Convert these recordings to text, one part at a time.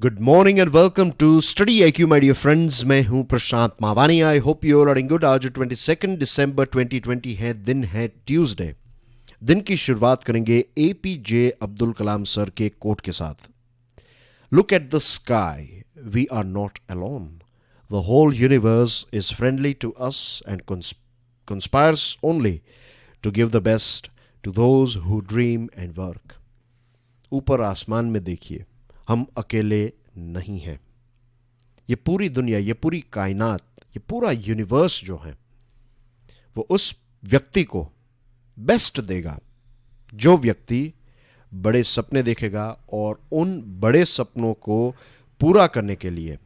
Good morning and welcome to study IQ my dear friends. मैं हूं Prashant Mavani. I hope you all are in good. आज 22 दिसंबर 2020 है, दिन है ट्यूसडे। दिन की शुरुआत करेंगे एपीजे अब्दुल कलाम सर के कोट के साथ। Look at the sky, we are not alone, the whole universe is friendly to us and conspires only to give the best to those who dream and work. ऊपर आसमान में देखिए, हम अकेले नहीं हैं। ये पूरी दुनिया, ये पूरी कायनात, ये पूरा यूनिवर्स जो है वो उस व्यक्ति को बेस्ट देगा जो व्यक्ति बड़े सपने देखेगा और उन बड़े सपनों को पूरा करने के लिए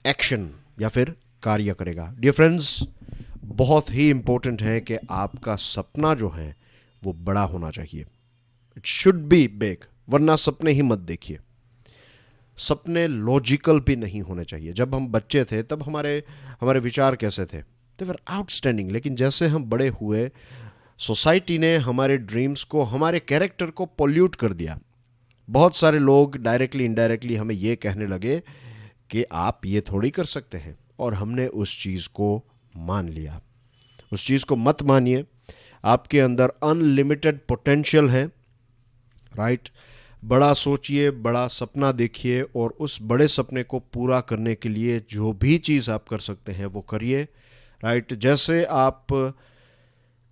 एक्शन या फिर कार्य करेगा। डियर फ्रेंड्स, बहुत ही इंपॉर्टेंट है कि आपका सपना जो है वो बड़ा होना चाहिए। इट शुड बी बिग, वरना सपने ही मत देखिए। सपने लॉजिकल भी नहीं होने चाहिए। जब हम बच्चे थे तब हमारे विचार कैसे थे? दे वर आउटस्टैंडिंग। लेकिन जैसे हम बड़े हुए, सोसाइटी ने हमारे ड्रीम्स को, हमारे कैरेक्टर को पोल्यूट कर दिया। बहुत सारे लोग डायरेक्टली इनडायरेक्टली हमें ये कहने लगे कि आप ये थोड़ी कर सकते हैं, और हमने उस चीज़ को मान लिया। उस चीज़ को मत मानिए। आपके अंदर अनलिमिटेड पोटेंशियल है, राइट? बड़ा सोचिए, बड़ा सपना देखिए, और उस बड़े सपने को पूरा करने के लिए जो भी चीज़ आप कर सकते हैं वो करिए, राइट? जैसे आप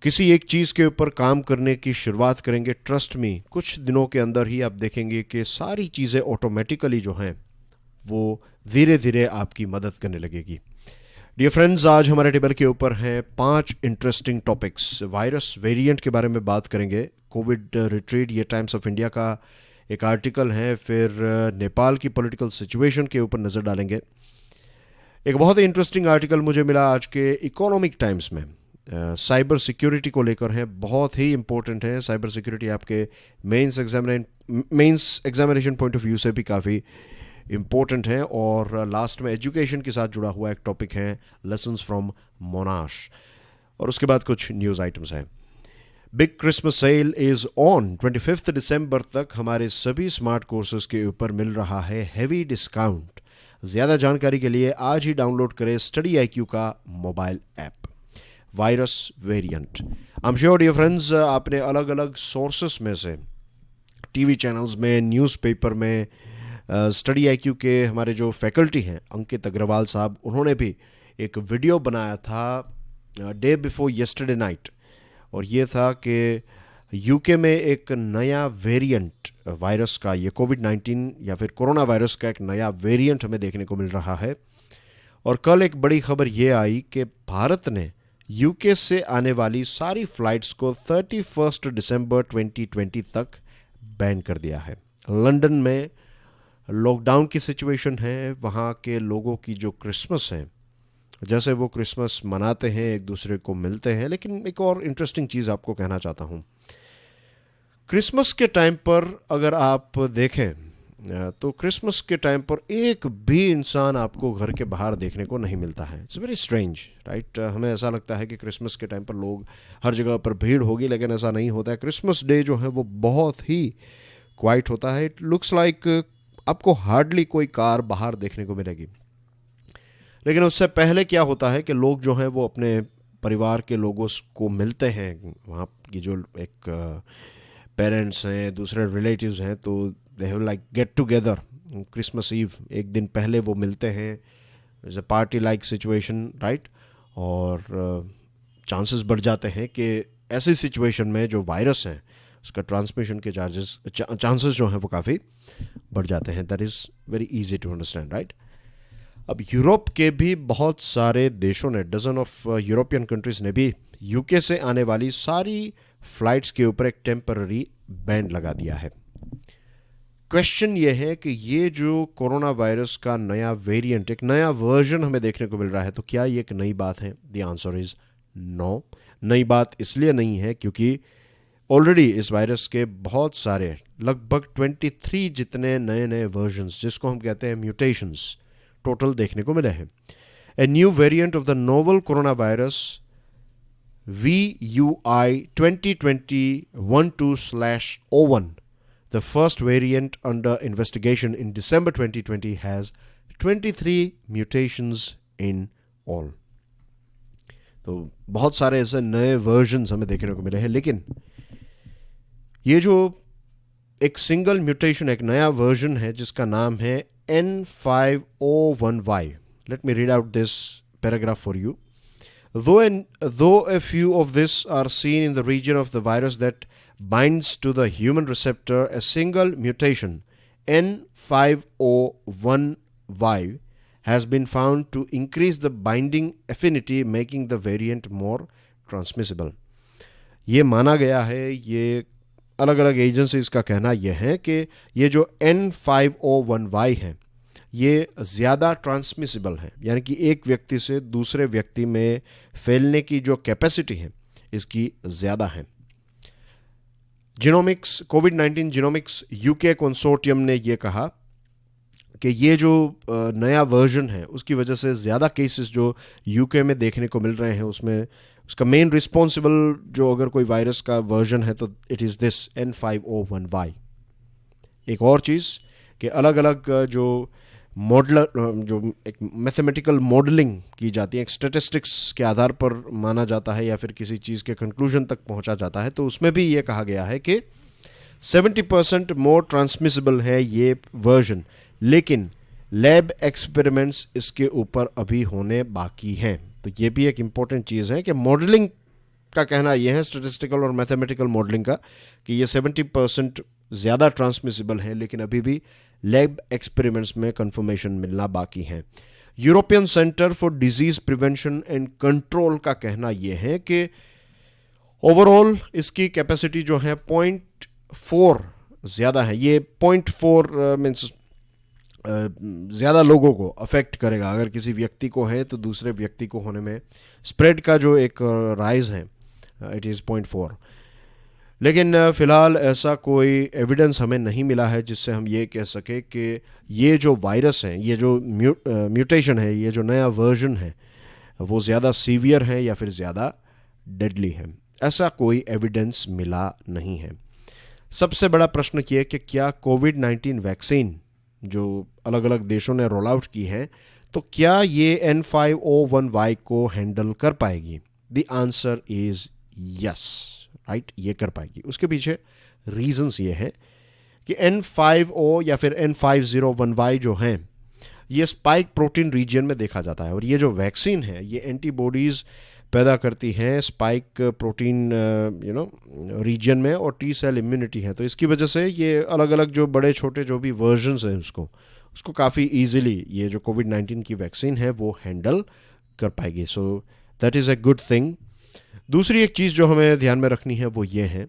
किसी एक चीज़ के ऊपर काम करने की शुरुआत करेंगे, ट्रस्ट मी, कुछ दिनों के अंदर ही आप देखेंगे कि सारी चीज़ें ऑटोमेटिकली जो हैं वो धीरे धीरे आपकी मदद करने लगेगी। डियर फ्रेंड्स, आज हमारे टेबल के ऊपर हैं 5 इंटरेस्टिंग टॉपिक्स। वायरस वेरिएंट के बारे में बात करेंगे, कोविड रिट्रीट, ये टाइम्स ऑफ इंडिया का एक आर्टिकल है। फिर नेपाल की पॉलिटिकल सिचुएशन के ऊपर नज़र डालेंगे। एक बहुत ही इंटरेस्टिंग आर्टिकल मुझे मिला आज के इकोनॉमिक टाइम्स में, साइबर सिक्योरिटी को लेकर है। बहुत ही इंपॉर्टेंट है साइबर सिक्योरिटी, आपके mains examination point of view से भी काफ़ी इम्पोर्टेंट है। और लास्ट में एजुकेशन के साथ जुड़ा हुआ एक टॉपिक है, लेसन्स फ्रॉम मोनाश। और उसके बाद कुछ न्यूज़ आइटम्स हैं। Big Christmas sale is on. 25 दिसंबर तक हमारे सभी स्मार्ट कोर्सेज के ऊपर मिल रहा है हैवी डिस्काउंट। ज़्यादा जानकारी के लिए आज ही डाउनलोड करें स्टडी आईक्यू का mobile app. Virus variant, I am sure dear friends, आपने अलग अलग सोर्सेस में से, टीवी चैनल्स में, न्यूज़पेपर में, स्टडी आईक्यू के हमारे जो फैकल्टी हैं अंकित अग्रवाल साहब, उन्होंने भी एक वीडियो बनाया था डे बिफोर येस्टरडे नाइट। और ये था कि यूके में एक नया वेरिएंट वायरस का, ये कोविड-19 या फिर कोरोना वायरस का एक नया वेरिएंट हमें देखने को मिल रहा है। और कल एक बड़ी खबर ये आई कि भारत ने यूके से आने वाली सारी फ़्लाइट्स को 31 दिसंबर 2020 तक बैन कर दिया है। लंदन में लॉकडाउन की सिचुएशन है। वहाँ के लोगों की जो क्रिसमस है, जैसे वो क्रिसमस मनाते हैं, एक दूसरे को मिलते हैं। लेकिन एक और इंटरेस्टिंग चीज़ आपको कहना चाहता हूँ, क्रिसमस के टाइम पर अगर आप देखें तो क्रिसमस के टाइम पर एक भी इंसान आपको घर के बाहर देखने को नहीं मिलता है। It's very strange, right? हमें ऐसा लगता है कि क्रिसमस के टाइम पर लोग हर जगह पर भीड़ होगी, लेकिन ऐसा नहीं होता है। क्रिसमस डे जो है वो बहुत ही क्वाइट होता है। इट लुक्स लाइक आपको हार्डली कोई कार बाहर देखने को मिलेगी। लेकिन उससे पहले क्या होता है कि लोग जो हैं वो अपने परिवार के लोगों को मिलते हैं। वहाँ की जो एक पेरेंट्स हैं, दूसरे रिलेटिव्स हैं, तो they have like get together Christmas eve, एक दिन पहले वो मिलते हैं। Is a party like situation, right? और चांसेस बढ़ जाते हैं कि ऐसी सिचुएशन में जो वायरस है उसका ट्रांसमिशन के चांसेस जो हैं वो काफ़ी बढ़ जाते हैं। That is very easy to understand, right? अब यूरोप के भी बहुत सारे देशों ने, डजन ऑफ यूरोपियन कंट्रीज़ ने भी यूके से आने वाली सारी फ्लाइट्स के ऊपर एक टेम्पररी बैन लगा दिया है। क्वेश्चन ये है कि ये जो कोरोना वायरस का नया वेरिएंट, एक नया वर्जन हमें देखने को मिल रहा है, तो क्या ये एक नई बात है? The answer is no. नई बात इसलिए नहीं है क्योंकि ऑलरेडी इस वायरस के बहुत सारे, लगभग 23 जितने नए नए वर्जन्स, जिसको हम कहते हैं म्यूटेशंस, टोटल देखने को मिले हैं। A new variant of the novel corona virus VUI 2020-12/01 The first variant under investigation in December 2020 has 23 mutations in all. तो बहुत सारे ऐसे नए वर्जन्स हमें देखने को मिले हैं, लेकिन ये जो एक सिंगल म्यूटेशन, एक नया वर्जन है जिसका नाम है N501Y. Let me read out this paragraph for you. Though a few of this are seen in the region of the virus that binds to the human receptor, a single mutation, N501Y, has been found to increase the binding affinity, making the variant more transmissible. ये माना गया है, ये अलग अलग agencies का कहना यह है कि ये जो N501Y है ये ज़्यादा ट्रांसमिसिबल है, यानी कि एक व्यक्ति से दूसरे व्यक्ति में फैलने की जो कैपेसिटी है इसकी ज़्यादा है. जीनोमिक्स, कोविड-19 जीनोमिक्स यूके कंसोर्टियम ने ये कहा कि ये जो नया वर्जन है उसकी वजह से ज़्यादा केसेस जो यूके में देखने को मिल रहे हैं उसमें उसका मेन रिस्पॉन्सिबल जो अगर कोई वायरस का वर्जन है तो इट इज़ दिस N501Y. एक और चीज़ कि अलग अलग जो मॉडलर, जो एक मैथमेटिकल मॉडलिंग की जाती है, एक स्टैटिस्टिक्स के आधार पर माना जाता है या फिर किसी चीज़ के कंक्लूजन तक पहुंचा जाता है, तो उसमें भी ये कहा गया है कि 70% मोर ट्रांसमिसिबल है ये वर्जन, लेकिन लैब एक्सपेरिमेंट्स इसके ऊपर अभी होने बाकी हैं. तो ये भी एक इम्पॉर्टेंट चीज़ है कि मॉडलिंग का कहना यह है, स्टैटिस्टिकल और मैथमेटिकल मॉडलिंग का, कि ये 70% ज़्यादा ट्रांसमिसिबल है, लेकिन अभी भी लैब एक्सपेरिमेंट्स में कंफर्मेशन मिलना बाकी है. European centre for disease prevention and control का कहना यह है कि ओवरऑल इसकी कैपेसिटी जो है 0.4 ज़्यादा है. ये 0.4 मीन्स ज़्यादा लोगों को अफेक्ट करेगा. अगर किसी व्यक्ति को है तो दूसरे व्यक्ति को होने में स्प्रेड का जो एक राइज है इट इज़ 0.4. लेकिन फ़िलहाल ऐसा कोई एविडेंस हमें नहीं मिला है जिससे हम ये कह सके कि ये जो वायरस है, ये जो म्यूटेशन है, ये जो नया वर्जन है वो ज़्यादा सीवियर है या फिर ज़्यादा डेडली है. ऐसा कोई एविडेंस मिला नहीं है. सबसे बड़ा प्रश्न ये है कि क्या कोविड-19 वैक्सीन जो अलग अलग देशों ने रोल आउट की है, तो क्या ये N501Y को हैंडल कर पाएगी? The answer is yes, right, ये कर पाएगी. उसके पीछे रीजंस ये है कि N50 या फिर N501Y जो हैं ये स्पाइक प्रोटीन रीजन में देखा जाता है, और ये जो वैक्सीन है ये एंटीबॉडीज़ पैदा करती हैं स्पाइक प्रोटीन रीजन में, और टी सेल इम्यूनिटी है. तो इसकी वजह से ये अलग अलग जो बड़े छोटे जो भी वर्जन्स हैं उसको काफ़ी ईजिली ये जो कोविड-19 की वैक्सीन है वो हैंडल कर पाएगी. So that is a good thing. दूसरी एक चीज़ जो हमें ध्यान में रखनी है वो ये है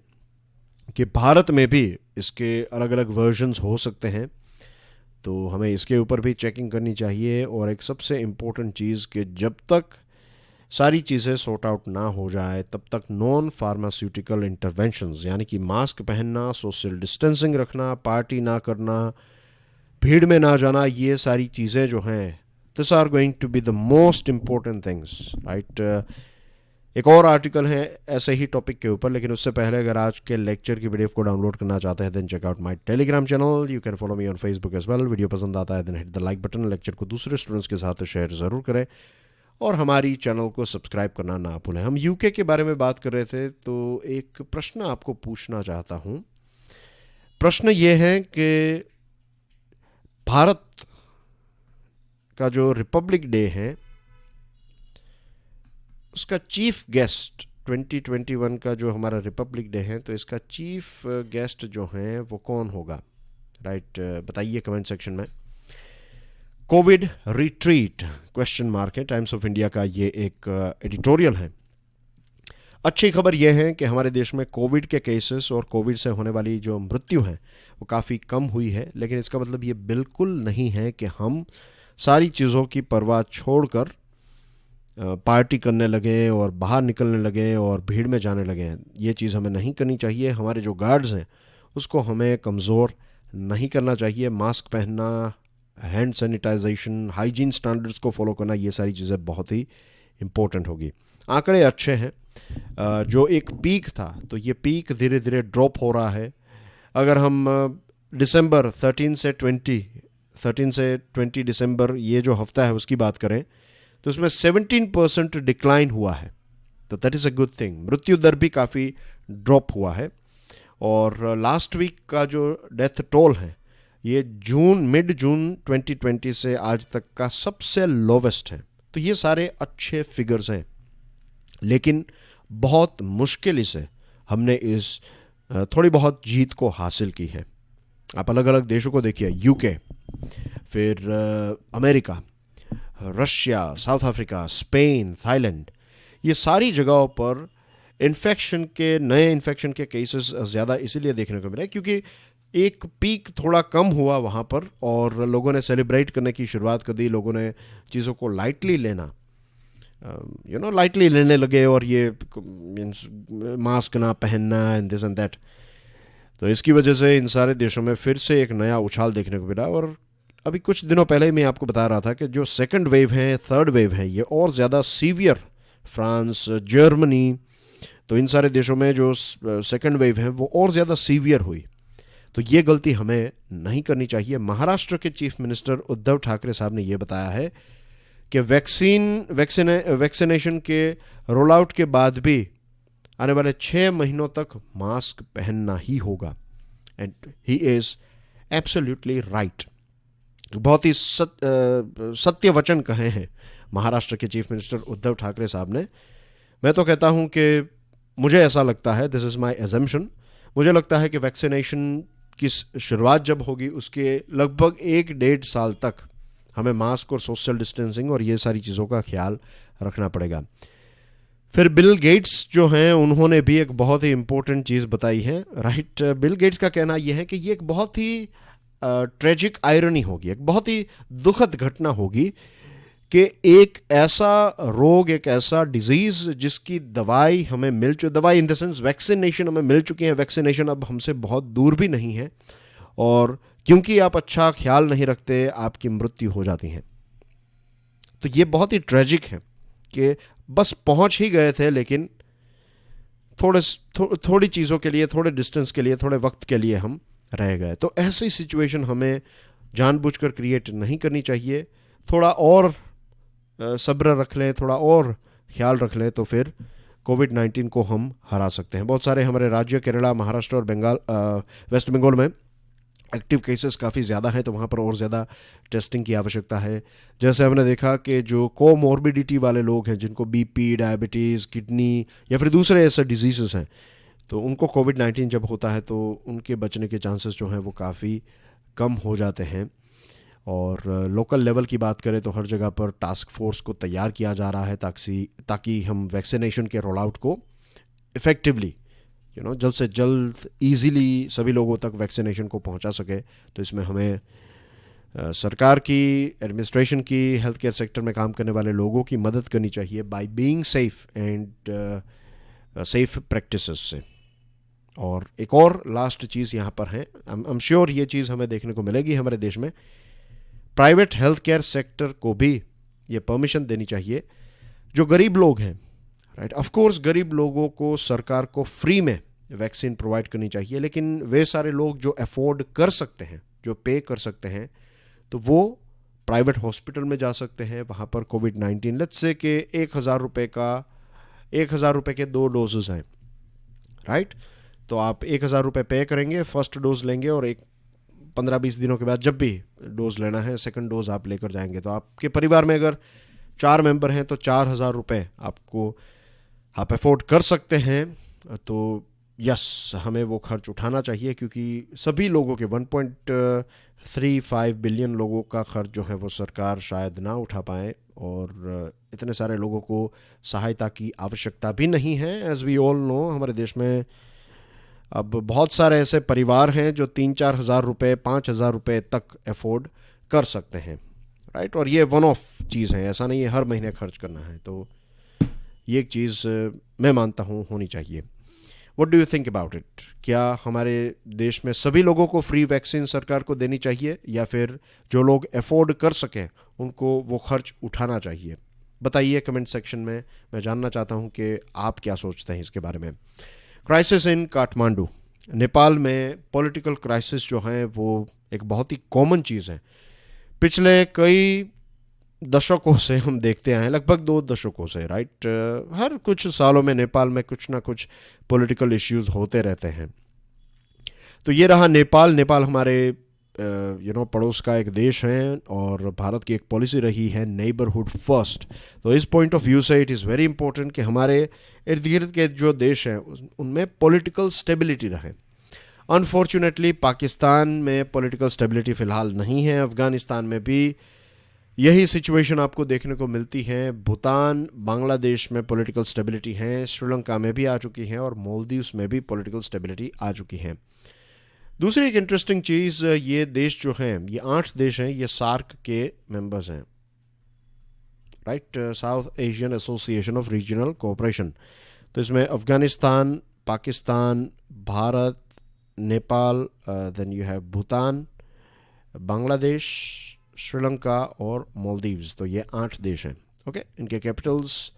कि भारत में भी इसके अलग अलग वर्जन्स हो सकते हैं, तो हमें इसके ऊपर भी चेकिंग करनी चाहिए. और एक सबसे इम्पोर्टेंट चीज़ कि जब तक सारी चीज़ें सॉर्ट आउट ना हो जाए तब तक नॉन फार्मास्यूटिकल इंटरवेंशंस, यानी कि मास्क पहनना, सोशल डिस्टेंसिंग रखना, पार्टी ना करना, भीड़ में ना जाना, ये सारी चीज़ें जो हैं this are going to be the most important things, right. एक और आर्टिकल है ऐसे ही टॉपिक के ऊपर, लेकिन उससे पहले अगर आज के लेक्चर की पीडीएफ को डाउनलोड करना चाहते हैं then check out my Telegram channel. You can follow me on Facebook as well. Video पसंद आता है then hit the like button. Lecture को दूसरे स्टूडेंट्स के साथ शेयर ज़रूर करें और हमारी चैनल को सब्सक्राइब करना ना भूलें. हम यूके के बारे में बात कर रहे थे, तो एक प्रश्न आपको पूछना चाहता हूँ. प्रश्न ये है कि भारत का जो रिपब्लिक डे है उसका चीफ गेस्ट 2021 का जो हमारा रिपब्लिक डे है, तो इसका चीफ गेस्ट जो हैं वो कौन होगा, राइट. बताइए कमेंट सेक्शन में. कोविड रिट्रीट क्वेश्चन मार्क है. टाइम्स ऑफ इंडिया का ये एक एडिटोरियल है. अच्छी खबर यह है कि हमारे देश में कोविड के केसेस और कोविड से होने वाली जो मृत्यु है वो काफ़ी कम हुई है, लेकिन इसका मतलब ये बिल्कुल नहीं है कि हम सारी चीज़ों की परवाह छोड़कर पार्टी करने लगें और बाहर निकलने लगें और भीड़ में जाने लगें. ये चीज़ हमें नहीं करनी चाहिए. हमारे जो गार्ड्स हैं उसको हमें कमज़ोर नहीं करना चाहिए. मास्क पहनना, हैंड सैनिटाइजेशन, हाइजीन स्टैंडर्ड्स को फॉलो करना, ये सारी चीज़ें बहुत ही इम्पोर्टेंट होगी. आंकड़े अच्छे हैं. जो एक पीक था तो ये पीक धीरे धीरे ड्रॉप हो रहा है. अगर हम दिसंबर 13 से 20 दिसंबर ये जो हफ्ता है उसकी बात करें तो उसमें 17% डिक्लाइन हुआ है, तो that is a good thing. मृत्यु दर भी काफ़ी ड्रॉप हुआ है। और लास्ट वीक का जो डेथ टोल है ये मिड जून 2020 से आज तक का सबसे लोवेस्ट है। तो ये सारे अच्छे फिगर्स हैं, लेकिन बहुत मुश्किल से हमने इस थोड़ी बहुत जीत को हासिल की है। आप अलग अलग देशों को देखिए, यूके, फिर America, Russia, south Africa, Spain, Thailand, ये सारी जगहों पर नए इन्फेक्शन के केसेस ज़्यादा इसीलिए देखने को मिले क्योंकि एक पीक थोड़ा कम हुआ वहाँ पर और लोगों ने सेलिब्रेट करने की शुरुआत कर दी। लोगों ने चीज़ों को लाइटली लेने लगे और ये मीन्स मास्क ना पहनना एंड दिस एंड दैट। तो इसकी वजह से इन सारे देशों में फिर से एक नया उछाल देखने को मिला। और अभी कुछ दिनों पहले मैं आपको बता रहा था कि जो सेकंड वेव है, थर्ड वेव है, ये और ज़्यादा सीवियर, फ्रांस, जर्मनी, तो इन सारे देशों में जो सेकंड वेव है वो और ज़्यादा सीवियर हुई। तो ये गलती हमें नहीं करनी चाहिए। महाराष्ट्र के चीफ मिनिस्टर उद्धव ठाकरे साहब ने ये बताया है कि वैक्सीनेशन के रोल आउट के बाद भी आने वाले 6 महीनों तक मास्क पहनना ही होगा। And he is absolutely right. बहुत ही सत्य वचन कहे हैं महाराष्ट्र के चीफ मिनिस्टर उद्धव ठाकरे साहब ने। मैं तो कहता हूं कि मुझे ऐसा लगता है, दिस इज़ माई एजम्पशन, मुझे लगता है कि वैक्सीनेशन की शुरुआत जब होगी उसके लगभग 1-1.5 साल तक हमें मास्क और सोशल डिस्टेंसिंग और ये सारी चीज़ों का ख्याल रखना पड़ेगा। फिर बिल गेट्स जो हैं उन्होंने भी एक बहुत ही इम्पोर्टेंट चीज़ बताई है, राइट। बिल गेट्स का कहना यह है कि ये एक बहुत ही ट्रेजिक आयरनी होगी, एक बहुत ही दुखद घटना होगी कि एक ऐसा रोग, एक ऐसा डिजीज़ जिसकी दवाई हमें दवाई इन द सेंस वैक्सीनेशन हमें मिल चुकी है, वैक्सीनेशन अब हमसे बहुत दूर भी नहीं है, और क्योंकि आप अच्छा ख्याल नहीं रखते आपकी मृत्यु हो जाती है। तो ये बहुत ही ट्रेजिक है कि बस पहुंच ही गए थे, लेकिन थोड़ी चीज़ों के लिए, थोड़े डिस्टेंस के लिए, थोड़े वक्त के लिए हम रह गए। तो ऐसी सिचुएशन हमें जानबूझकर क्रिएट नहीं करनी चाहिए। थोड़ा और सब्र रख लें, थोड़ा और ख्याल रख लें, तो फिर कोविड-19 को हम हरा सकते हैं। बहुत सारे हमारे राज्य केरला, महाराष्ट्र और वेस्ट बंगाल में एक्टिव केसेस काफ़ी ज़्यादा हैं, तो वहाँ पर और ज़्यादा टेस्टिंग की आवश्यकता है। जैसे हमने देखा कि जो कोमॉर्बिडिटी वाले लोग हैं, जिनको बीपी, डायबिटीज़, किडनी या फिर दूसरे ऐसे डिजीज़ हैं, तो उनको कोविड-19 जब होता है तो उनके बचने के चांसेस जो हैं वो काफ़ी कम हो जाते हैं। और लोकल लेवल की बात करें तो हर जगह पर टास्क फोर्स को तैयार किया जा रहा है ताकि हम वैक्सीनेशन के रोल आउट को इफ़ेक्टिवली जल्द से जल्द ईज़िली सभी लोगों तक वैक्सीनेशन को पहुंचा सके। तो इसमें हमें सरकार की, एडमिनिस्ट्रेशन की, हेल्थ केयर सेक्टर में काम करने वाले लोगों की मदद करनी चाहिए by being safe and safe practices से। और एक और लास्ट चीज़ यहाँ पर है, आई एम श्योर ये चीज़ हमें देखने को मिलेगी हमारे देश में, प्राइवेट हेल्थ केयर सेक्टर को भी ये परमिशन देनी चाहिए। जो गरीब लोग हैं, राइट, ऑफ कोर्स गरीब लोगों को सरकार को फ्री में वैक्सीन प्रोवाइड करनी चाहिए, लेकिन वे सारे लोग जो अफोर्ड कर सकते हैं, जो पे कर सकते हैं, तो वो प्राइवेट हॉस्पिटल में जा सकते हैं। वहाँ पर कोविड-19 लेट्स से कि 1,000 रुपये के 2 डोजेज़ हैं, राइट। तो आप 1,000 रुपये पे करेंगे, फर्स्ट डोज लेंगे, और 15-20 दिनों के बाद जब भी डोज लेना है सेकंड डोज आप लेकर जाएंगे। तो आपके परिवार में अगर 4 मेंबर हैं तो 4,000 रुपये आप अफोर्ड कर सकते हैं। तो यस, हमें वो खर्च उठाना चाहिए, क्योंकि सभी लोगों के 1.35 बिलियन लोगों का खर्च जो है वो सरकार शायद ना उठा पाए, और इतने सारे लोगों को सहायता की आवश्यकता भी नहीं है। एज वी ऑल नो, हमारे देश में अब बहुत सारे ऐसे परिवार हैं जो 3-4 हज़ार रुपये, 5,000 रुपये तक अफोर्ड कर सकते हैं, राइट। और ये वन ऑफ चीज़ है, ऐसा नहीं है हर महीने खर्च करना है। तो ये एक चीज़ मैं मानता हूँ होनी चाहिए। What do you think about it? क्या हमारे देश में सभी लोगों को फ्री वैक्सीन सरकार को देनी चाहिए, या फिर जो लोग अफोर्ड कर सकें उनको वो खर्च उठाना चाहिए? बताइए कमेंट सेक्शन में, मैं जानना चाहता हूँ कि आप क्या सोचते हैं इसके बारे में। क्राइसिस इन काठमांडू, नेपाल में पॉलिटिकल क्राइसिस जो हैं वो एक बहुत ही कॉमन चीज़ है। पिछले कई दशकों से हम देखते आए हैं, लगभग 2 दशकों से, राइट। हर कुछ सालों में नेपाल में कुछ ना कुछ पॉलिटिकल इश्यूज होते रहते हैं। तो ये रहा नेपाल। नेपाल हमारे पड़ोस का एक देश है और भारत की एक पॉलिसी रही है नेबरहुड फर्स्ट। तो इस पॉइंट ऑफ व्यू से इट इज़ वेरी इंपॉर्टेंट कि हमारे इर्द गिर्द के जो देश हैं उनमें पॉलिटिकल स्टेबिलिटी रहे। अनफॉर्चुनेटली पाकिस्तान में पॉलिटिकल स्टेबिलिटी फ़िलहाल नहीं है। अफ़गानिस्तान में भी यही सिचुएशन आपको देखने को मिलती है। भूटान, बांग्लादेश में पॉलिटिकल स्टेबिलिटी है, श्रीलंका में भी आ चुकी है और मालदीव्स में भी पॉलिटिकल स्टेबिलिटी आ चुकी है। दूसरी एक इंटरेस्टिंग चीज़, ये देश जो हैं, ये 8 देश हैं, ये सार्क के मेंबर्स हैं, right, south Asian association of regional cooperation. तो इसमें Afghanistan, Pakistan, Bharat, Nepal, then you have Bhutan, Bangladesh, Sri Lanka और मालदीव्स। तो ये 8 देश हैं। ओके, इनके कैपिटल्स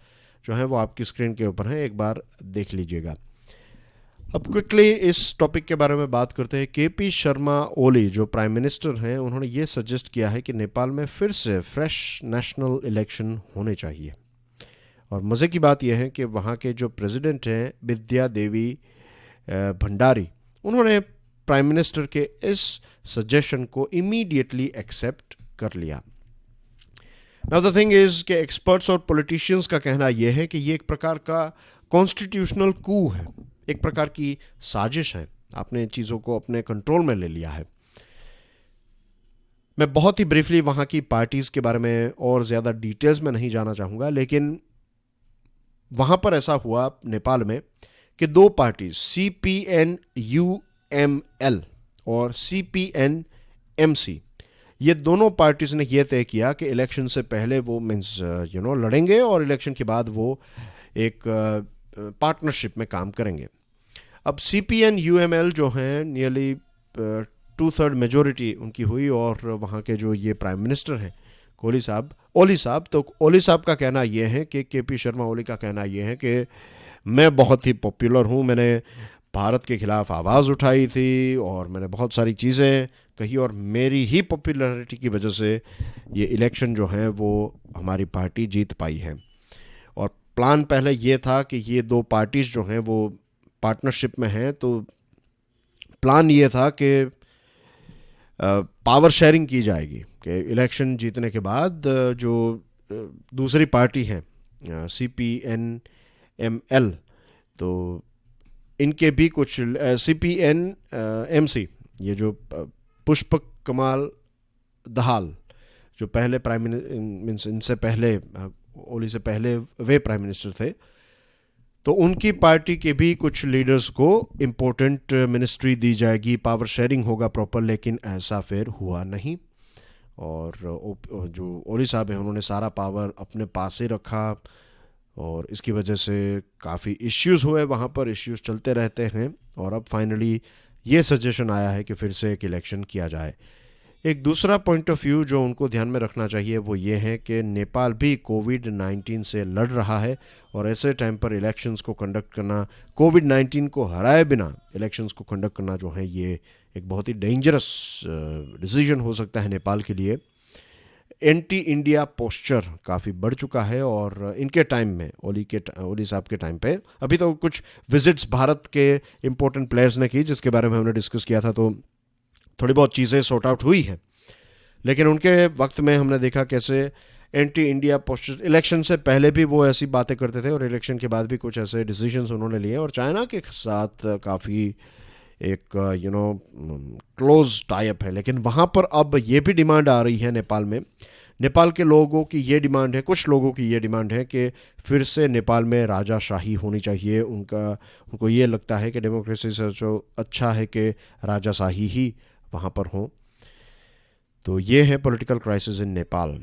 जो हैं वो आपकी स्क्रीन के ऊपर हैं, एक बार देख लीजिएगा। अब क्विकली इस टॉपिक के बारे में बात करते हैं। केपी शर्मा ओली जो प्राइम मिनिस्टर हैं, उन्होंने ये सजेस्ट किया है कि नेपाल में फिर से फ्रेश नेशनल इलेक्शन होने चाहिए। और मज़े की बात यह है कि वहाँ के जो प्रेसिडेंट हैं विद्या देवी भंडारी, उन्होंने प्राइम मिनिस्टर के इस सजेशन को इमीडिएटली एक्सेप्ट कर लिया। नाउ द थिंग इज़ कि एक्सपर्ट्स और पॉलिटिशियंस का कहना यह है कि ये एक प्रकार का कॉन्स्टिट्यूशनल कू है, एक प्रकार की साजिश है। आपने चीज़ों को अपने कंट्रोल में ले लिया है। मैं बहुत ही ब्रीफली वहाँ की पार्टीज़ के बारे में और ज़्यादा डिटेल्स में नहीं जाना चाहूँगा, लेकिन वहाँ पर ऐसा हुआ नेपाल में कि 2 पार्टीज CPN-UML और CPN-MC, ये दोनों पार्टीज ने यह तय किया कि इलेक्शन से पहले वो लड़ेंगे और इलेक्शन के बाद वो एक पार्टनरशिप में काम करेंगे। अब CPN-UML जो हैं, नियरली 2/3 मेजोरिटी उनकी हुई और वहाँ के जो ये प्राइम मिनिस्टर हैं ओली साहब, तो ओली साहब का कहना यह है कि केपी शर्मा ओली का कहना यह है कि मैं बहुत ही पॉपुलर हूँ, मैंने भारत के खिलाफ आवाज़ उठाई थी और मैंने बहुत सारी चीज़ें कही और मेरी ही पॉपुलैरिटी की वजह से ये इलेक्शन जो है वो हमारी पार्टी जीत पाई है। और प्लान पहले ये था कि ये 2 पार्टीज़ जो हैं वो पार्टनरशिप में हैं, तो प्लान ये था कि पावर शेयरिंग की जाएगी कि इलेक्शन जीतने के बाद जो दूसरी पार्टी है CPN-ML, तो इनके भी कुछ CPN-MC, ये जो पुष्पक कमाल दहाल जो पहले प्राइम मिनिस्टर, इनसे पहले ओली से पहले वे प्राइम मिनिस्टर थे, तो उनकी पार्टी के भी कुछ लीडर्स को इम्पोर्टेंट मिनिस्ट्री दी जाएगी, पावर शेयरिंग होगा प्रॉपर, लेकिन ऐसा फिर हुआ नहीं। और जो ओली साहब हैं उन्होंने सारा पावर अपने पास ही रखा और इसकी वजह से काफ़ी इश्यूज़ हुए, वहाँ पर इश्यूज़ चलते रहते हैं और अब फाइनली ये सजेशन आया है कि फिर से एक इलेक्शन किया जाए। एक दूसरा पॉइंट ऑफ व्यू जो उनको ध्यान में रखना चाहिए वो ये है कि नेपाल भी कोविड-19 से लड़ रहा है और ऐसे टाइम पर इलेक्शंस को कंडक्ट करना, कोविड-19 को हराए बिना इलेक्शंस को कंडक्ट करना जो है ये एक बहुत ही डेंजरस डिसीजन हो सकता है नेपाल के लिए। एंटी इंडिया पोस्चर काफ़ी बढ़ चुका है और इनके टाइम में, ओली साहब के टाइम पे, अभी तो कुछ विजिट्स भारत के इम्पोर्टेंट प्लेयर्स ने की जिसके बारे में हमने डिस्कस किया था, तो थोड़ी बहुत चीज़ें सॉर्ट आउट हुई हैं, लेकिन उनके वक्त में हमने देखा कैसे एंटी इंडिया पोस्चर, इलेक्शन से पहले भी वो ऐसी बातें करते थे और इलेक्शन के बाद भी कुछ ऐसे डिसीजंस उन्होंने लिए और चाइना के साथ काफ़ी एक क्लोज टाइप है। लेकिन वहाँ पर अब ये भी डिमांड आ रही है नेपाल में, नेपाल के लोगों की ये डिमांड है, कुछ लोगों की ये डिमांड है कि फिर से नेपाल में राजाशाही होनी चाहिए। उनको ये लगता है कि डेमोक्रेसी से जो अच्छा है कि राजाशाही ही वहाँ पर हो। तो ये है पॉलिटिकल क्राइसिस इन नेपाल।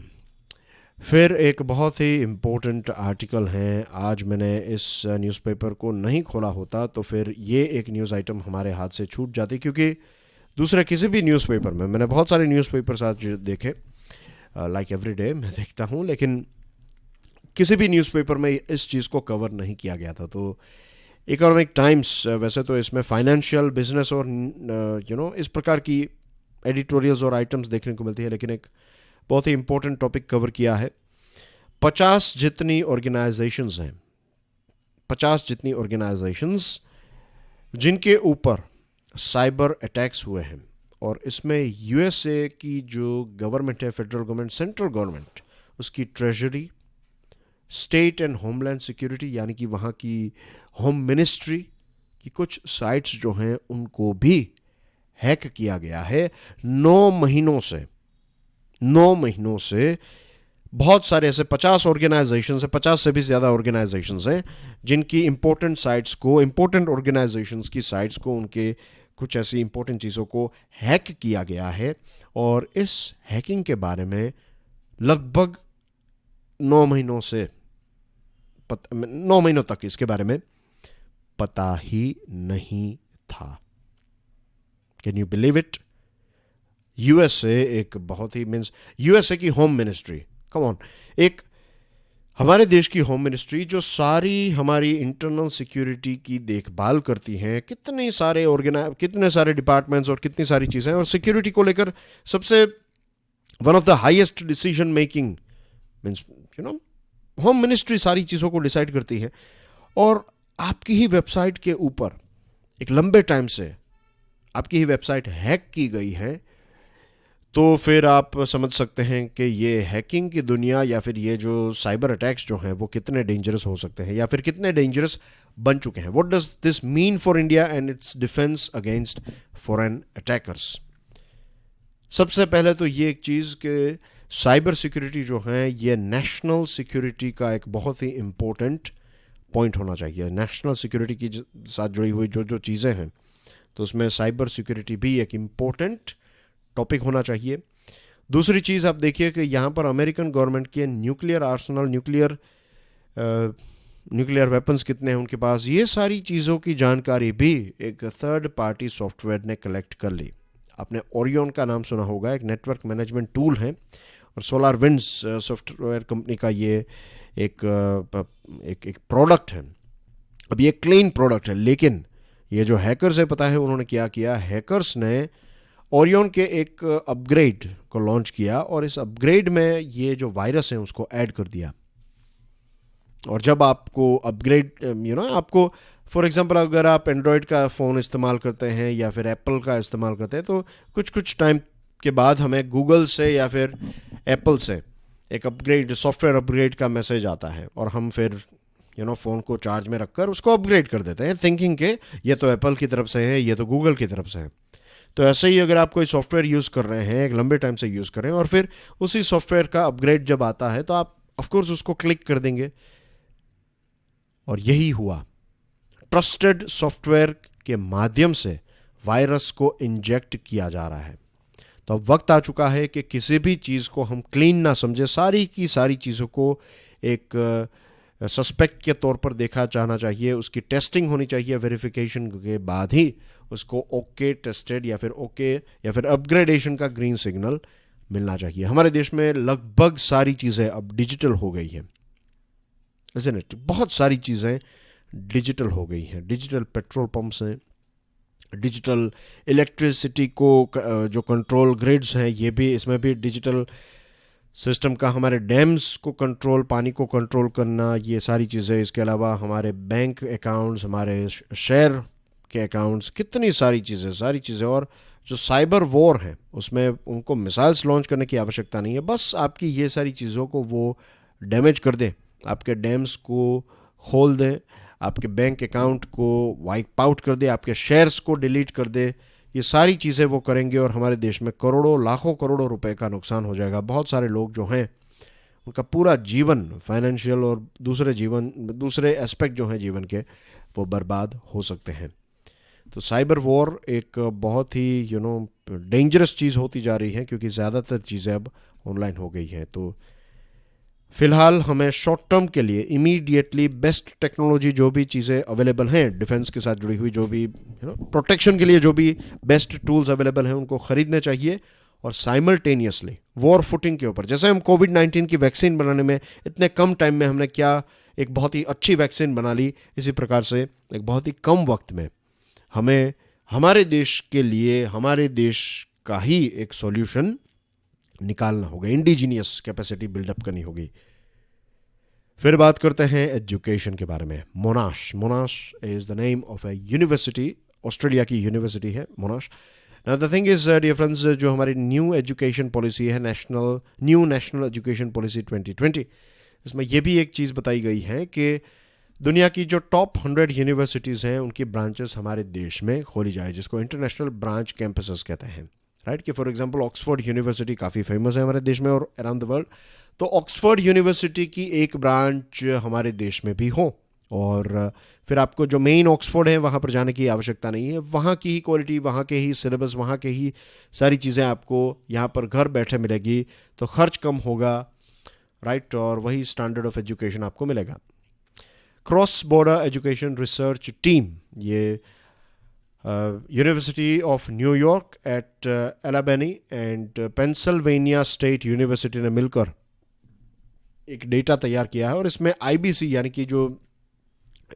फिर एक बहुत ही इम्पोर्टेंट आर्टिकल है, आज मैंने इस न्यूज़पेपर को नहीं खोला होता तो फिर ये एक न्यूज़ आइटम हमारे हाथ से छूट जाती, क्योंकि दूसरे किसी भी न्यूज़पेपर में, मैंने बहुत सारे न्यूज़पेपर्स आज देखे, लाइक एवरी डे मैं देखता हूँ, लेकिन किसी भी न्यूज़पेपर में इस चीज़ को कवर नहीं किया गया था। तो इकोनॉमिक टाइम्स, वैसे तो इसमें फाइनेंशियल, बिजनेस और इस प्रकार की एडिटोरियल्स और आइटम्स देखने को मिलती है, लेकिन एक बहुत ही इंपॉर्टेंट टॉपिक कवर किया है। 50 जितनी ऑर्गेनाइजेशंस हैं, 50 जितनी ऑर्गेनाइजेशंस जिनके ऊपर साइबर अटैक्स हुए हैं, और इसमें यूएसए की जो गवर्नमेंट है, फेडरल गवर्नमेंट, सेंट्रल गवर्नमेंट, उसकी treasury, state and homeland security यानी कि वहाँ की होम मिनिस्ट्री की कुछ साइट्स जो हैं उनको भी हैक किया गया है 9 महीनों से। बहुत सारे ऐसे 50 ऑर्गेनाइजेशंस हैं, 50 से भी ज़्यादा ऑर्गेनाइजेशंस हैं जिनकी इंपॉर्टेंट साइट्स को, इंपॉर्टेंट ऑर्गेनाइजेशंस की साइट्स को, उनके कुछ ऐसी इंपॉर्टेंट चीज़ों को हैक किया गया है। और इस हैकिंग के बारे में लगभग 9 महीनों तक इसके बारे में पता ही नहीं था। Can you believe it? USA एक बहुत ही मीन्स यूएसए की होम मिनिस्ट्री, कम ऑन, एक हमारे देश की होम मिनिस्ट्री जो सारी हमारी इंटरनल सिक्योरिटी की देखभाल करती हैं, कितने सारे डिपार्टमेंट्स और कितनी सारी चीज़ें, और सिक्योरिटी को लेकर सबसे one of the highest decision making means home ministry सारी चीज़ों को डिसाइड करती है। और आपकी ही वेबसाइट के ऊपर एक लंबे टाइम से आपकी ही वेबसाइट हैक की गई है, तो फिर आप समझ सकते हैं कि ये हैकिंग की दुनिया या फिर ये जो साइबर अटैक्स जो हैं वो कितने डेंजरस हो सकते हैं या फिर कितने डेंजरस बन चुके हैं। What does this mean for India and it's defence against foreign attackers? सबसे पहले तो ये एक चीज़ कि साइबर सिक्योरिटी जो है ये नेशनल सिक्योरिटी का एक बहुत ही इम्पोर्टेंट पॉइंट होना चाहिए। नेशनल सिक्योरिटी की साथ जुड़ी हुई जो चीज़ें हैं, तो उसमें साइबर सिक्योरिटी भी एक इम्पोर्टेंट टॉपिक होना चाहिए। दूसरी चीज़ आप देखिए कि यहाँ पर अमेरिकन गवर्नमेंट के न्यूक्लियर आर्सनल, न्यूक्लियर वेपन्स कितने हैं उनके पास, ये सारी चीज़ों की जानकारी भी एक थर्ड पार्टी सॉफ्टवेयर ने कलेक्ट कर ली। आपने ओरियन का नाम सुना होगा, एक नेटवर्क मैनेजमेंट टूल है, और सोलार विंड्स सॉफ्टवेयर कंपनी का ये एक प्रोडक्ट है। अब ये क्लीन प्रोडक्ट है, लेकिन ये जो हैकर्स है, पता है उन्होंने क्या किया? हैकर्स ने ओरियन के एक अपग्रेड को लॉन्च किया, और इस अपग्रेड में ये जो वायरस है उसको ऐड कर दिया। और जब आपको अपग्रेड आपको फॉर एग्जांपल अगर आप एंड्रॉयड का फ़ोन इस्तेमाल करते हैं या फिर एप्पल का इस्तेमाल करते हैं, तो कुछ टाइम के बाद हमें गूगल से या फिर एप्पल से एक सॉफ्टवेयर अपग्रेड का मैसेज आता है, और हम फिर फ़ोन को चार्ज में रखकर उसको अपग्रेड कर देते हैं, थिंकिंग के ये तो एप्पल की तरफ से है, ये तो गूगल की तरफ से है। तो ऐसे ही अगर आप कोई सॉफ्टवेयर यूज़ कर रहे हैं, एक लंबे टाइम से यूज़ कर रहे हैं, और फिर उसी सॉफ्टवेयर का अपग्रेड जब आता है तो आप ऑफकोर्स उसको क्लिक कर देंगे। और यही हुआ, ट्रस्टेड सॉफ्टवेयर के माध्यम से वायरस को इंजेक्ट किया जा रहा है। तो अब वक्त आ चुका है कि किसी भी चीज़ को हम क्लीन ना समझे, सारी की सारी चीज़ों को एक सस्पेक्ट के तौर पर देखा जाना चाहिए, उसकी टेस्टिंग होनी चाहिए, वेरिफिकेशन के बाद ही उसको ओके टेस्टेड या फिर अपग्रेडेशन का ग्रीन सिग्नल मिलना चाहिए। हमारे देश में लगभग सारी चीज़ें अब डिजिटल हो गई हैं, isn't it? बहुत सारी चीज़ें डिजिटल हो गई हैं। डिजिटल पेट्रोल पंप्स हैं, डिजिटल इलेक्ट्रिसिटी को जो कंट्रोल ग्रिड्स हैं, ये भी, इसमें भी डिजिटल सिस्टम का, हमारे डैम्स को कंट्रोल, पानी को कंट्रोल करना, ये सारी चीज़ें। इसके अलावा हमारे बैंक अकाउंट्स, हमारे शेयर के अकाउंट्स, कितनी सारी चीज़ें। और जो साइबर वॉर है उसमें उनको मिसाइल्स लॉन्च करने की आवश्यकता नहीं है, बस आपकी ये सारी चीज़ों को वो डैमेज कर दें, आपके डैम्स को खोल दें, आपके बैंक अकाउंट को वाइप आउट कर दे, आपके शेयर्स को डिलीट कर दे, ये सारी चीज़ें वो करेंगे, और हमारे देश में करोड़ों, लाखों करोड़ों रुपए का नुकसान हो जाएगा। बहुत सारे लोग जो हैं उनका पूरा जीवन, फाइनेंशियल और दूसरे एस्पेक्ट जो हैं जीवन के, वो बर्बाद हो सकते हैं। तो साइबर वॉर एक बहुत ही डेंजरस चीज़ होती जा रही है, क्योंकि ज़्यादातर चीज़ें अब ऑनलाइन हो गई हैं। तो फ़िलहाल हमें शॉर्ट टर्म के लिए इमीडिएटली बेस्ट टेक्नोलॉजी, जो भी चीज़ें अवेलेबल हैं डिफेंस के साथ जुड़ी हुई, जो भी प्रोटेक्शन के लिए जो भी बेस्ट टूल्स अवेलेबल हैं उनको ख़रीदने चाहिए, और साइमल्टेनियसली वॉर फुटिंग के ऊपर, जैसे हम कोविड-19 की वैक्सीन बनाने में इतने कम टाइम में हमने क्या एक बहुत ही अच्छी वैक्सीन बना ली, इसी प्रकार से एक बहुत ही कम वक्त में हमें हमारे देश के लिए हमारे देश का ही एक सॉल्यूशन निकालना होगा, इंडिजीनियस कैपेसिटी बिल्डअप करनी होगी। फिर बात करते हैं एजुकेशन के बारे में। Monash is the name of a university, Australia की यूनिवर्सिटी है Monash. Now the thing is dear friends, जो हमारी न्यू एजुकेशन पॉलिसी है, न्यू नेशनल एजुकेशन पॉलिसी 2020, इसमें यह भी एक चीज़ बताई गई है कि दुनिया की जो टॉप 100 यूनिवर्सिटीज़ हैं उनकी ब्रांचेस हमारे देश में खोली जाए, जिसको इंटरनेशनल ब्रांच कैंपसेस कहते हैं, राइट। कि फॉर एग्जांपल ऑक्सफोर्ड यूनिवर्सिटी काफ़ी फेमस है हमारे देश में और अराउंड द वर्ल्ड, तो ऑक्सफोर्ड यूनिवर्सिटी की एक ब्रांच हमारे देश में भी हो, और फिर आपको जो मेन ऑक्सफोर्ड है वहाँ पर जाने की आवश्यकता नहीं है, वहाँ की ही क्वालिटी, वहाँ के ही सिलेबस, वहाँ के ही सारी चीज़ें आपको यहाँ पर घर बैठे मिलेगी, तो खर्च कम होगा, राइट, और वही स्टैंडर्ड ऑफ एजुकेशन आपको मिलेगा। Cross border education research team, ये university of New York at Albany and Pennsylvania state university ने मिलकर एक डेटा तैयार किया है, और इसमें आईबीसी यानी कि जो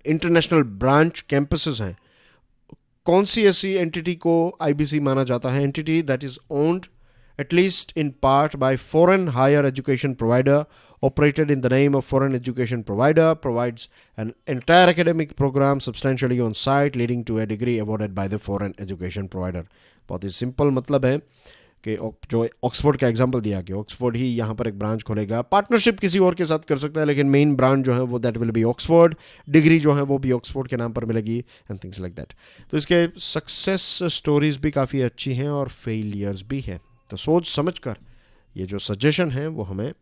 इंटरनेशनल ब्रांच कैंपसेस हैं, कौन सी ऐसी एंटिटी को आईबीसी माना जाता है? Entity that is owned at least in part by foreign higher education provider, operated in the name of foreign education provider, provides an entire academic program substantially on site leading to a degree awarded by the foreign education provider। बहुत ही simple मतलब है कि जो Oxford का example दिया कि Oxford ही यहाँ पर एक ब्रांच खोलेगा, पार्टनरशिप किसी और के साथ कर सकता है, लेकिन मेन ब्रांच जो है वो that will be Oxford, degree जो है वो भी ऑक्सफोर्ड के नाम पर मिलेगी एंड थिंग्स लाइक दैट। तो इसके सक्सेस स्टोरीज भी काफ़ी अच्छी हैं और फेलियर्स भी हैं, तो सोच समझ कर ये जो सजेशन है वो हमें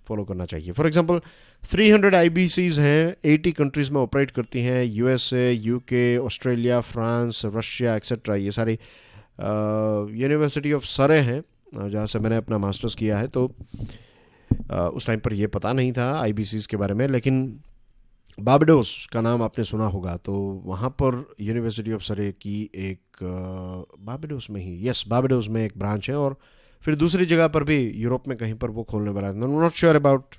फॉलो करना चाहिए। फॉर एग्जांपल 300 आईबीसीज हैं, 80 कंट्रीज़ में ऑपरेट करती हैं, USA, UK, Australia, France, Russia etcetera. ये सारी यूनिवर्सिटी ऑफ सरे हैं जहाँ से मैंने अपना मास्टर्स किया है, तो उस टाइम पर ये पता नहीं था आईबीसीज के बारे में, लेकिन बारबाडोस का नाम आपने सुना होगा, तो वहाँ पर यूनिवर्सिटी ऑफ सरे की एक बारबाडोस में ही, यस बारबाडोस में एक ब्रांच है, और फिर दूसरी जगह पर भी यूरोप में कहीं पर वो खोलने वाला है, नॉट श्योर अबाउट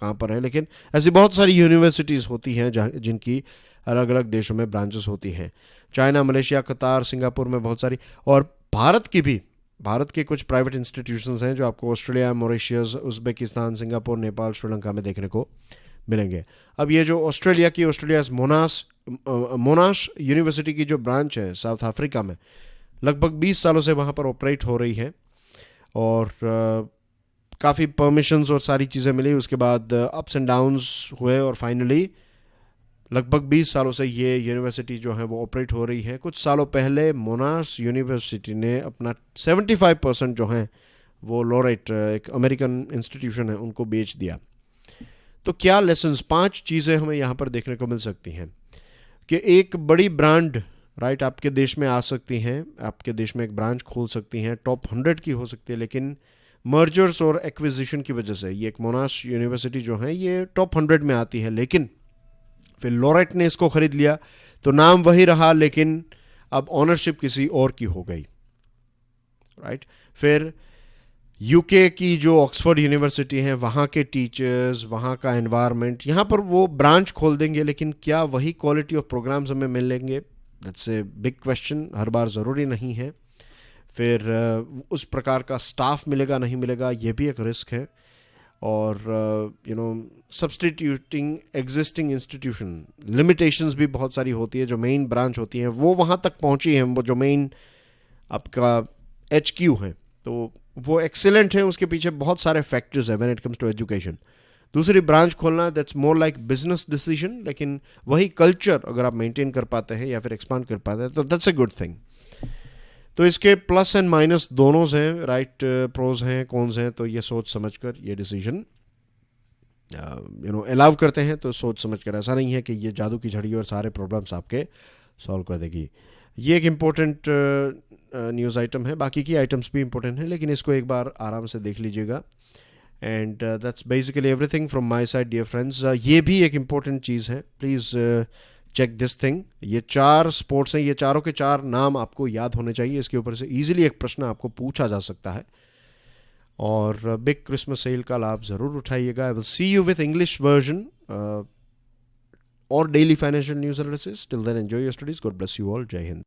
कहाँ पर है, लेकिन ऐसी बहुत सारी यूनिवर्सिटीज़ होती हैं जहाँ जिनकी अलग अलग देशों में ब्रांचेस होती हैं, चाइना, मलेशिया, कतार, सिंगापुर में बहुत सारी, और भारत की भी, भारत के कुछ प्राइवेट इंस्टीट्यूशंस हैं जो आपको Australia, Mauritius, Uzbekistan, Singapore, Nepal, Sri Lanka में देखने को मिलेंगे। अब ये जो ऑस्ट्रेलिया मोनाश यूनिवर्सिटी की जो ब्रांच है साउथ अफ्रीका में, लगभग 20 सालों से वहाँ पर ऑपरेट हो रही है, और काफ़ी परमिशंस और सारी चीज़ें मिली, उसके बाद अप्स एंड डाउन्स हुए, और फाइनली लगभग 20 सालों से ये यूनिवर्सिटी जो है वो ऑपरेट हो रही है। कुछ सालों पहले मोनाश यूनिवर्सिटी ने अपना 75% जो है वो लॉरेट, एक अमेरिकन इंस्टीट्यूशन है, उनको बेच दिया। तो क्या लेसन्स, 5 चीज़ें हमें यहाँ पर देखने को मिल सकती हैं कि एक बड़ी ब्रांड, राइट, आपके देश में आ सकती हैं, आपके देश में एक ब्रांच खोल सकती हैं, टॉप 100 की हो सकती है, लेकिन मर्जर्स और एक्विजिशन की वजह से ये एक मोनाश यूनिवर्सिटी जो है ये टॉप 100 में आती है, लेकिन फिर लॉरेट ने इसको ख़रीद लिया, तो नाम वही रहा, लेकिन अब ऑनरशिप किसी और की हो गई, राइट। फिर यूके की जो ऑक्सफोर्ड यूनिवर्सिटी है, वहाँ के टीचर्स, वहाँ का एनवायरनमेंट, यहाँ पर वो ब्रांच खोल देंगे, लेकिन क्या वही क्वालिटी ऑफ प्रोग्राम्स हमें मिलेंगे? दैट्स ए बिग क्वेश्चन, हर बार ज़रूरी नहीं है। फिर उस प्रकार का स्टाफ मिलेगा नहीं मिलेगा, ये भी एक रिस्क है, और सब्सटीट्यूटिंग एग्जिस्टिंग इंस्टीट्यूशन, लिमिटेशंस भी बहुत सारी होती है। जो मेन ब्रांच होती है वो वहाँ तक पहुँची है, वो जो मेन आपका HQ है, तो वो एक्सीलेंट है, उसके पीछे बहुत सारे फैक्टर्स है when it comes to education. दूसरी ब्रांच खोलना, that's more like business decision, लेकिन वही कल्चर अगर आप मेंटेन कर पाते हैं या फिर एक्सपांड कर पाते हैं तो दैट्स अ गुड थिंग। तो इसके प्लस एंड माइनस दोनों हैं, राइट, प्रोज हैं, कॉन्स हैं, तो ये सोच समझ कर ये डिसीजन अलाउ करते हैं, तो सोच समझ कर, ऐसा नहीं है कि ये जादू की झड़ी और सारे प्रॉब्लम्स आपके सॉल्व कर देगी। ये एक इम्पोर्टेंट न्यूज़ आइटम है, बाकी की आइटम्स भी इम्पोर्टेंट हैं, लेकिन इसको एक बार आराम से देख लीजिएगा। And that's basically everything from my side dear friends. ये भी एक इम्पोर्टेंट चीज़ है, प्लीज़ चेक दिस थिंग। ये 4 स्पोर्ट्स हैं, ये चारों के 4 नाम आपको याद होने चाहिए, इसके ऊपर से ईजिली एक प्रश्न आपको पूछा जा सकता है। और बिग क्रिसमस सेल का लाभ ज़रूर उठाइएगा। I will see you with English version और daily financial news analysis. Till then enjoy your studies. God bless you all. जय हिंद.